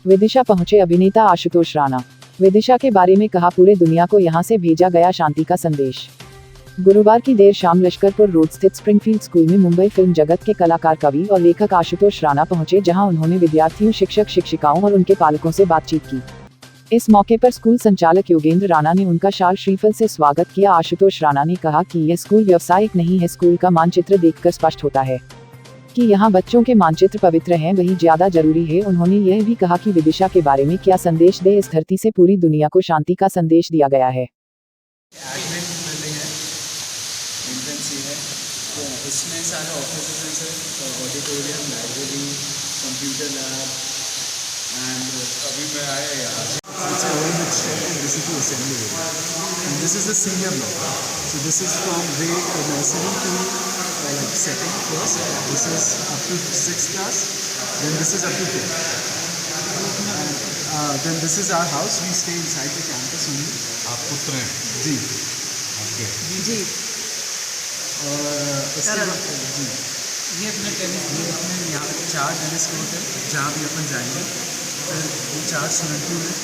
विदिशा पहुंचे अभिनेता आशुतोष राणा। विदिशा के बारे में कहा, पूरे दुनिया को यहां से भेजा गया शांति का संदेश। गुरुवार की देर शाम लश्करपुर रोड स्थित स्प्रिंगफील्ड स्कूल में मुंबई फिल्म जगत के कलाकार, कवि और लेखक आशुतोष राणा पहुंचे, जहां उन्होंने विद्यार्थियों, शिक्षक शिक्षिकाओं और उनके पालकों से बातचीत की। इस मौके पर स्कूल संचालक योगेंद्र राणा ने उनका शाल श्रीफल से स्वागत किया। आशुतोष राणा ने कहा कि यह स्कूल व्यावसायिक नहीं है, स्कूल का मानचित्र देखकर स्पष्ट होता है कि यहाँ बच्चों के मानचित्र पवित्र हैं, वही ज्यादा जरूरी है। उन्होंने यह भी कहा कि विदिशा के बारे में क्या संदेश दे, इस धरती से पूरी दुनिया को शांति का संदेश दिया गया है। इसमें सारे ऑफिसेस हैं sir, auditorium, library, computer lab and अभी मैं आया यहाँ से। It's a old bookshop and this is the assembly area. And this is the senior block. So this is from nursery to like second first. This is up to 6th class. Then this is up to 10th. And then this is our house. We stay inside the campus only. आप पुत्र हैं? जी। आपके? जी। और इसके बाद जी ये अपना tennis, ये अपने यहाँ पे 4 टेनिस कोर्ट है जहाँ भी अपन जाएंगे। फिर वो 4 स्विमिंग पूल है।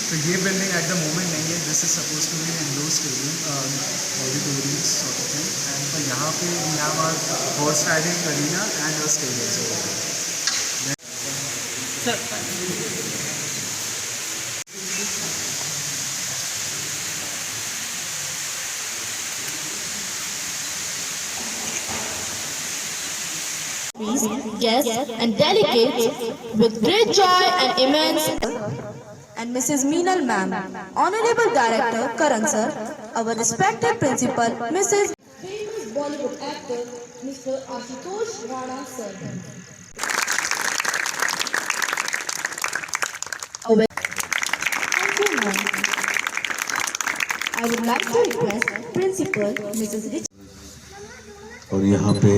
तो ये बिल्डिंग एट द मोमेंट नहीं है, this is suppose to be an indoor stadium auditorium sort of thing. और यहाँ पे we have our horse riding arena and a stadium. Guests and delegates with great joy and immense and Mrs. Meenal ma'am, Honorable Director Karan sir, our respected principal Mrs. famous Bollywood actor Mr. Ashutosh Rana sir. Thank you ma'am. I would like to request Principal Mrs. Rich. और यहाँ पे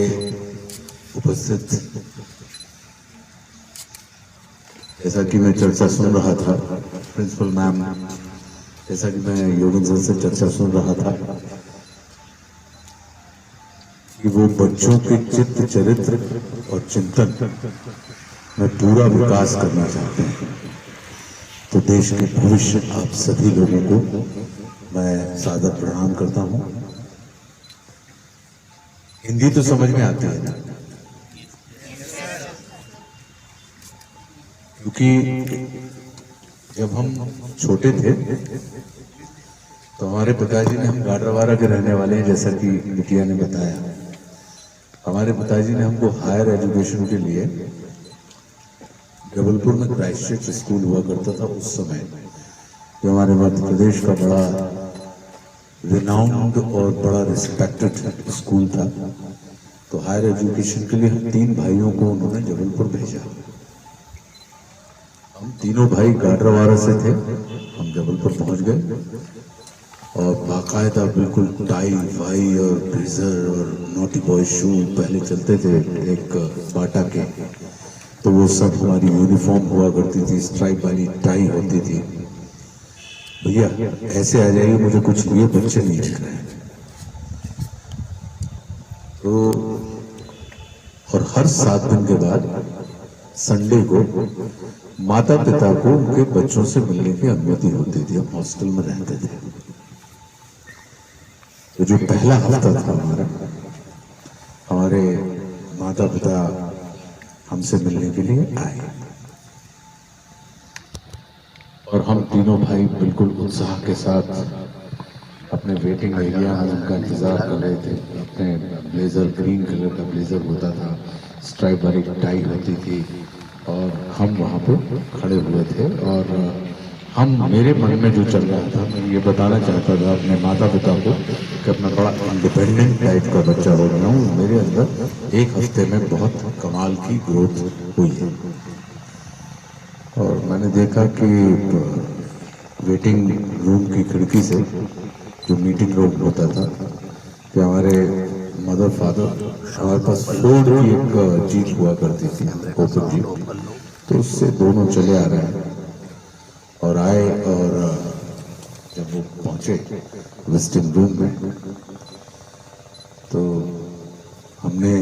उपस्थित, जैसा कि मैं चर्चा सुन रहा था प्रिंसिपल मैम, जैसा कि मैं योगेंद्र सर से चर्चा सुन रहा था कि वो बच्चों के चित्त, चरित्र और चिंतन में पूरा विकास करना चाहते हैं। तो देश के भविष्य आप सभी लोगों को मैं सादर प्रणाम करता हूँ। हिंदी तो समझ में आती है ना, क्योंकि जब हम छोटे थे तो हमारे पिताजी ने, हम गाडरवारा के रहने वाले हैं जैसा कि बिटिया ने बताया, हमारे पिताजी ने हमको हायर एजुकेशन के लिए जबलपुर में क्राइस्टचर्च स्कूल हुआ करता था उस समय, जो हमारे मध्य प्रदेश का बड़ा रिनाउंड और बड़ा रिस्पेक्टेड स्कूल था। तो हायर एजुकेशन के लिए हम 3 भाइयों को उन्होंने जबलपुर भेजा। हम तीनों भाई गाडरवारा से थे, हम जबलपुर पहुंच गए और बाकायदा बिल्कुल टाई वाई और ब्लेजर और नोटी बॉय शू पहले चलते थे एक बाटा के, तो वो सब हमारी यूनिफॉर्म हुआ करती थी, स्ट्राइप वाली टाई होती थी। भैया ऐसे आ जाइए, मुझे कुछ ये बच्चे नहीं दिख रहे हैं। तो और हर 7 दिन के बाद संडे को माता पिता को उनके बच्चों से मिलने की अनुमति होती थी। हम हॉस्टल में रहते थे। तो जो पहला हफ्ता था हमारा, हमारे माता पिता हमसे मिलने के लिए आए और हम तीनों भाई बिल्कुल उत्साह के साथ अपने वेटिंग एरिया में उनका इंतजार कर रहे थे। अपने ब्लेजर, ग्रीन कलर का ब्लेजर होता था, स्ट्राइप वाली टाई होती थी और हम वहाँ पे खड़े हुए थे। और मेरे मन में जो चल रहा था, मैं ये बताना चाहता था अपने माता पिता को कि अपना बड़ा इंडिपेंडेंट टाइप का बच्चा हो गया हूँ। मेरे अंदर 1 हफ्ते में बहुत कमाल की ग्रोथ हुई है। और मैंने देखा कि वेटिंग रूम की खिड़की से, जो मीटिंग रूम होता था, कि हमारे मदर फादर, हमारे पास फोर्ड की एक जीप हुआ करती थी, ओपन जीप, तो उससे दोनों चले आ रहे हैं और आए। और जब वो पहुंचे विजिटिंग रूम में, तो हमने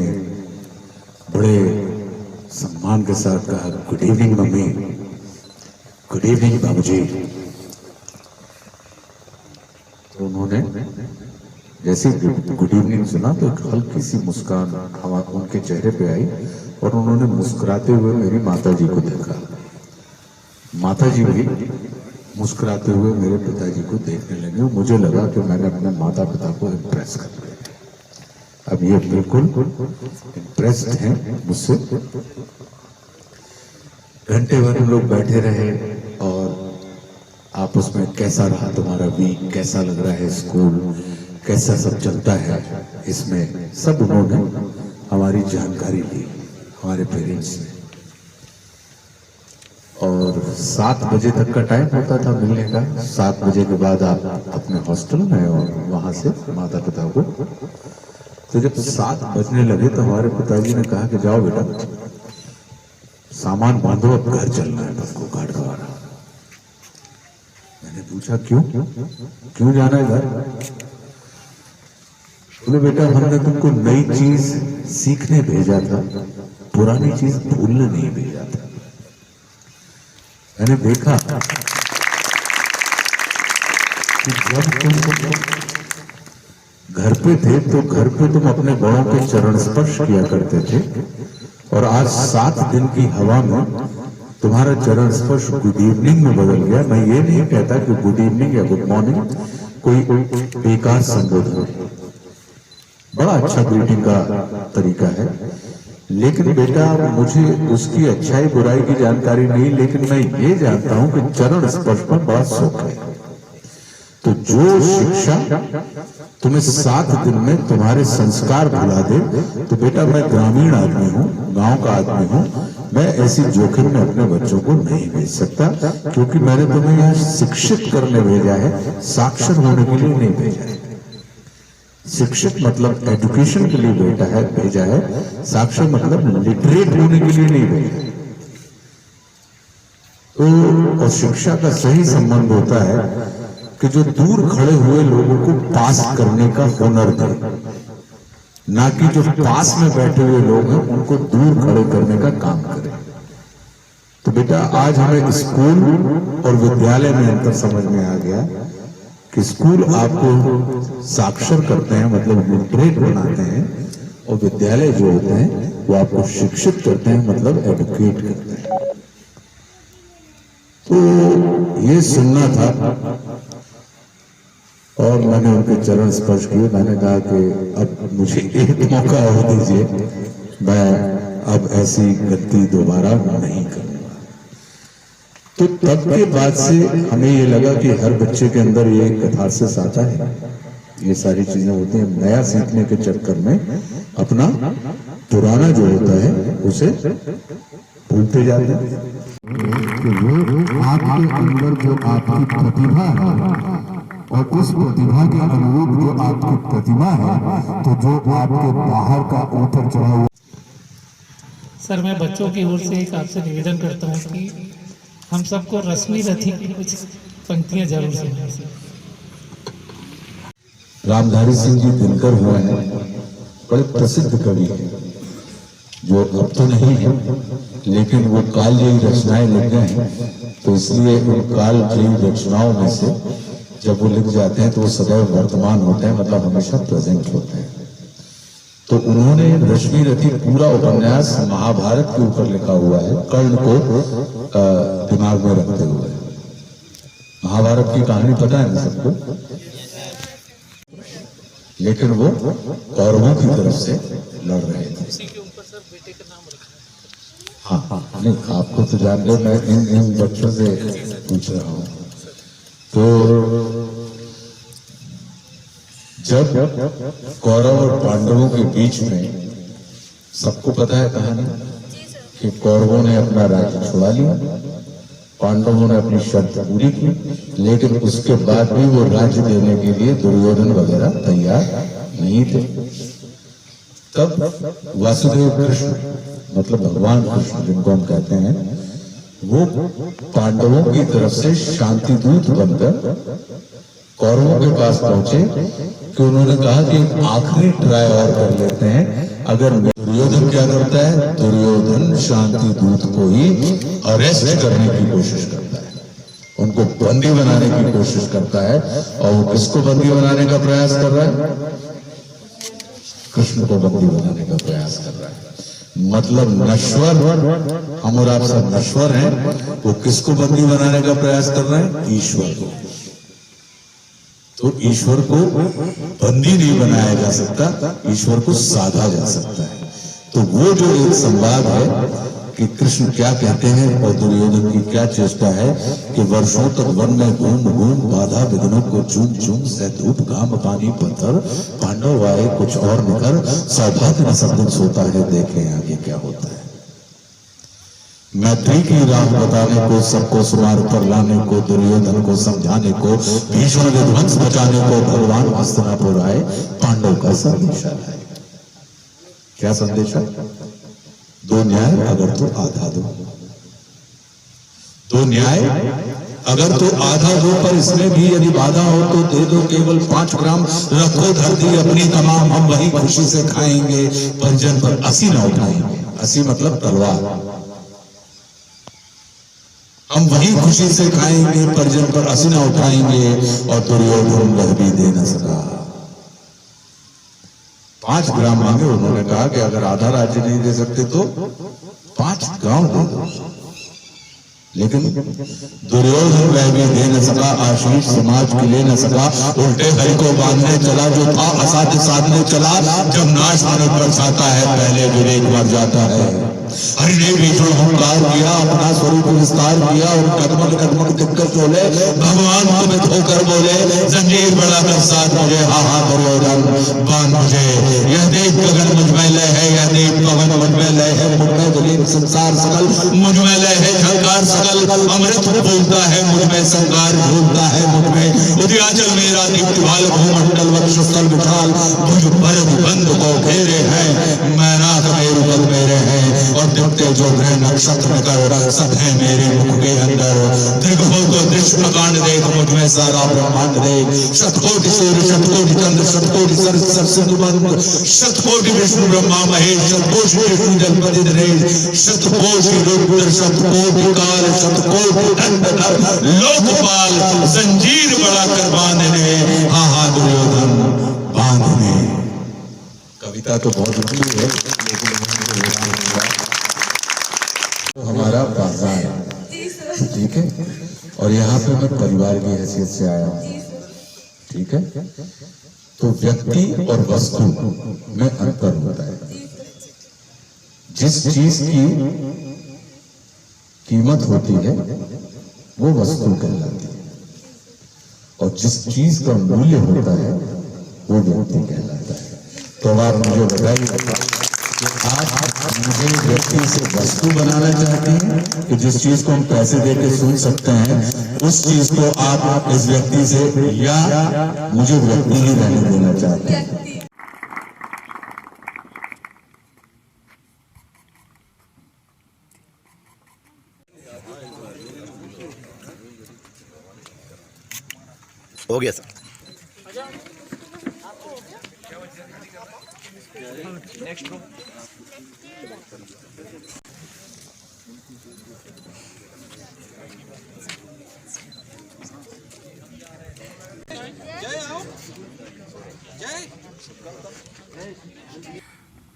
बड़े सम्मान के साथ कहा, good evening mummy. Good evening बाबूजी। तो उन्होंने जैसे गुड इवनिंग सुना तो एक हल्की सी मुस्कान उनके चेहरे पे आई और उन्होंने मुस्कुराते हुए मेरी माता जी को देखा। माता जी भी मुस्कुराते हुए मेरे पिताजी को देखने लगे। मुझे लगा कि मैंने अपने माता पिता को इम्प्रेस कर लिया। अब ये बिल्कुल इम्प्रेस्ड हैं मुझसे। घंटे भर हम लोग बैठे रहे और आपस में कैसा रहा तुम्हारा वीक, कैसा लग रहा है स्कूल, कैसा सब चलता है, इसमें सब उन्होंने हमारी जानकारी ली, हमारे पेरेंट्स ने। और 7 बजे तक का टाइम होता था मिलने का। 7 बजे के बाद आप अपने हॉस्टल में और वहां से माता पिता को। तो जब 7 बजने लगे तो हमारे पिताजी ने कहा कि जाओ बेटा, सामान बांधो, अब घर चलना है, बस को घाट गवाना। मैंने पूछा क्यों जाना है घर? बोले बेटा हमने तुमको नई चीज सीखने भेजा था, पुरानी चीज भूलने नहीं भेजा था। मैंने देखा कि जब तुम घर पे थे तो घर पे तुम अपने बड़ों के चरण स्पर्श किया करते थे और आज 7 दिन की हवा में तुम्हारा चरण स्पर्श गुड इवनिंग में बदल गया। मैं ये नहीं कहता कि गुड इवनिंग या गुड मॉर्निंग कोई बेकार संबोधन है, बड़ा अच्छा ग्रीटिंग का तरीका है, लेकिन बेटा मुझे उसकी अच्छाई बुराई की जानकारी नहीं, लेकिन मैं ये जानता हूं कि चरण स्पर्श पर बड़ा सुख है। तो जो शिक्षा तुम्हें 7 दिन में तुम्हारे संस्कार भुला दे, तो बेटा मैं ग्रामीण आदमी हूँ, गांव का आदमी हूँ, मैं ऐसी जोखिम में अपने बच्चों को नहीं भेज सकता, क्योंकि मैंने तुम्हें यहाँ शिक्षित करने भेजा है, साक्षर होने के लिए नहीं भेजा है। शिक्षित मतलब एजुकेशन के लिए बेटा है भेजा है, साक्षर मतलब लिटरेट होने के लिए नहीं भेजा है। तो और शिक्षा का सही संबंध होता है कि जो दूर खड़े हुए लोगों को पास करने का हुनर दे, ना कि जो पास में बैठे हुए लोग हैं उनको दूर खड़े करने का काम करे। तो बेटा आज हमें स्कूल और विद्यालय में अंतर समझ में आ गया कि स्कूल आपको साक्षर करते हैं, मतलब लिटरेट बनाते हैं, और विद्यालय जो होते हैं वो आपको शिक्षित करते हैं, मतलब एडुकेट करते हैं। तो ये सुनना था और मैंने उनके चरण स्पर्श किए। मैंने कहा कि अब मुझे एक मौका और दीजिए, मैं अब ऐसी गलती दोबारा नहीं करूंगा। तो तब के बाद से हमें ये लगा कि हर बच्चे के अंदर ये कैथार्सिस आता है, ये सारी चीजें होती हैं। नया सीखने के चक्कर में अपना पुराना जो होता है उसे भूलते जाते हैं। आपके अंदर जो आपकी प्रतिभा है और उस प्रतिभा के अनुरूप जो आपकी प्रतिमा है, तो जो आपके बाहर का ऊपर चढ़ा हुआ। सर मैं बच्चों की ओर से एक आपसे निवेदन करता हूँ कि हम सबको रश्मि रथी की कुछ पंक्तियां जरूर सुनाएं। रामधारी सिंह जी दिनकर हुए हैं, बड़े प्रसिद्ध कवि हैं, जो अब तो नहीं है, लेकिन वो कालजयी रचनाएं लिख गए हैं। तो इसलिए उन कालजयी रचनाओं में से जब वो लिख जाते हैं तो वो सदैव वर्तमान होते हैं, मतलब हमेशा प्रेजेंट होते हैं। तो उन्होंने रश्मि रथी पूरा उपन्यास महाभारत के ऊपर लिखा हुआ है, कर्ण को दिमाग में रखते हुए। महाभारत की कहानी पता है ना सबको, लेकिन वो कौरवों की तरफ से लड़ रहे थे। हाँ, नहीं आपको तो जान लो, मैं इन बच्चों से पूछ रहा हूँ। तो जब कौरव और पांडवों के बीच में, सबको पता है कहानी कि कौरवों ने अपना राज्य छुड़ा लिया, पांडवों ने अपनी शर्त पूरी की, लेकिन उसके बाद भी वो राज्य देने के लिए दुर्योधन वगैरह तैयार नहीं थे। तब वासुदेव कृष्ण, मतलब भगवान कृष्ण जिनको हम कहते हैं, वो पांडवों की तरफ से शांति दूत बनकर कौरवों के पास पहुंचे कि उन्होंने कहा कि आखिरी ट्राई और कर लेते हैं। अगर दुर्योधन क्या करता है, दुर्योधन शांति दूत को ही अरेस्ट करने की कोशिश करता है। उनको बंदी बनाने की कोशिश करता है। और वो किसको बंदी बनाने का प्रयास कर रहा है? कृष्ण को बंदी बनाने का प्रयास कर रहा है। मतलब नश्वर, हम और आप सब नश्वर हैं, वो किसको बंदी बनाने का प्रयास कर रहे हैं? ईश्वर को। तो ईश्वर को बंदी नहीं बनाया जा सकता, ईश्वर को साधा जा सकता है। तो वो जो एक संवाद है कि कृष्ण क्या कहते हैं और दुर्योधन की क्या चेष्टा है कि वर्षों तक वन में घूम घूम बाधा विघ्नों को चूम चूम से धूप घाम पानी पत्थर पांडव आए कुछ और निकर सौभाग्य न सब दिन सोता है देखें आगे क्या होता है। मैत्री की राह बताने को, सबको सुमार पर लाने को, दुर्योधन को समझाने को, भीषण विध्वंस बचाने को भगवान हस्तिनापुर आए, पांडव का संदेशा लाए। क्या संदेशा? दो न्याय अगर तो आधा दो, दो न्याय अगर तो आधा दो, पर इसमें भी यदि बाधा हो तो दे दो केवल 5 ग्राम, रखो धरती अपनी तमाम, हम वही खुशी से खाएंगे, परिजन पर असी न उठाएंगे। असी मतलब तलवार, हम वही खुशी से खाएंगे, परिजन पर असी न उठाएंगे। और दुर्योधन वह भी दे न सका। 5 ग्राम मांगे, उन्होंने कहा कि अगर आधा राज्य नहीं दे सकते तो 5 गांव दे दो। लेकिन दुर्योधन वह भी दे न सका, आशीष समाज के ले न सका, उल्टे हरि को बांधने चला, जो था असाध्य साधने चला। जब नाश मनुष्य पर छाता है, पहले विवेक मर जाता है। हरि ने भीषण हुंकार किया, अपना स्वरूप विस्तार किया और कदमक कदमक दिक्कत बोले, भगवान तुम्हें धोकर बोले, जंजीर बढ़ाकर साथ मुझे, हा हा दुर्योधन बांध मुझे। यह देख गगन मुझ में लय है, यह देख पवन मुझ में लय है, मुझ में जलीन संसार सकल मुझ में लय है, झंकार सकल अमृत बोलता है मुझ में, संकार झूलता है मुझ में। उदयाचल मेरा दीप्ति भाल भूमंडल वक्षस्थल विशाल, भुज भरत बंद को घेरे हैं, मैनाक मेरु पद मेरे हैं। और दिखते जो ग्रह नक्षत्र कर सब है मेरे मुख के अंदर। त्रिभुव को दृश्य प्रकांड देख, मुझ में सारा ब्रह्मांड देख। शतकोटि सूर्य शतकोटि चंद्र शतकोटि सरसिंधुबंध, शतकोटि विष्णु ब्रह्मा महेश, शतकोटि विष्णु जलपति नरेश, शतकोटि रुद्र शतकोटि काल, शतकोटि दंडधर लोकपाल, जंजीर बढ़ाकर बांधने, हा हा दुर्योधन बांधने। कविता तो बहुत लंबी है, तो हमारा बाजार है, ठीक है। और यहाँ पे मैं परिवार की हैसियत से आया हूँ, ठीक है। तो व्यक्ति और वस्तु में अंतर होता है। जिस चीज की कीमत होती है वो वस्तु कहलाती है, और जिस चीज का मूल्य होता है वो व्यक्ति कहलाता है। तो आप मुझे बताइए कि आप मुझे व्यक्ति से वस्तु बनाना चाहती हैं कि जिस चीज को हम पैसे देके सुन सकते हैं, उस चीज को आप इस व्यक्ति से, या मुझे व्यक्ति ही रहने देना चाहते हैं? हो गया सर।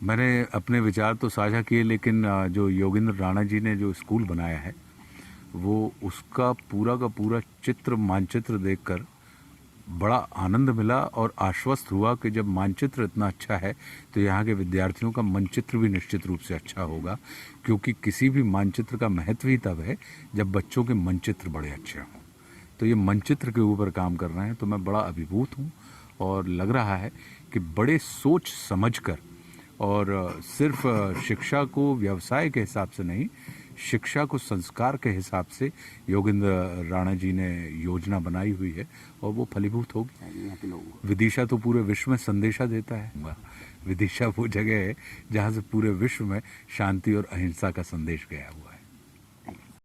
मैंने अपने विचार तो साझा किए, लेकिन जो योगेंद्र राणा जी ने जो स्कूल बनाया है वो उसका पूरा का पूरा चित्र मानचित्र देखकर बड़ा आनंद मिला और आश्वस्त हुआ कि जब मानचित्र इतना अच्छा है तो यहाँ के विद्यार्थियों का मनचित्र भी निश्चित रूप से अच्छा होगा, क्योंकि किसी भी मानचित्र का महत्व ही तब है जब बच्चों के मनचित्र बड़े अच्छे हों। तो ये मनचित्र के ऊपर काम कर रहे हैं, तो मैं बड़ा अभिभूत हूँ और लग रहा है कि बड़े सोच समझकर और सिर्फ शिक्षा को व्यवसाय के हिसाब से नहीं, शिक्षा को संस्कार के हिसाब से योगेंद्र राणा जी ने योजना बनाई हुई है और वो फलीभूत होगी। विदिशा तो पूरे विश्व में संदेशा देता है। विदिशा वो जगह है जहाँ से पूरे विश्व में शांति और अहिंसा का संदेश गया हुआ।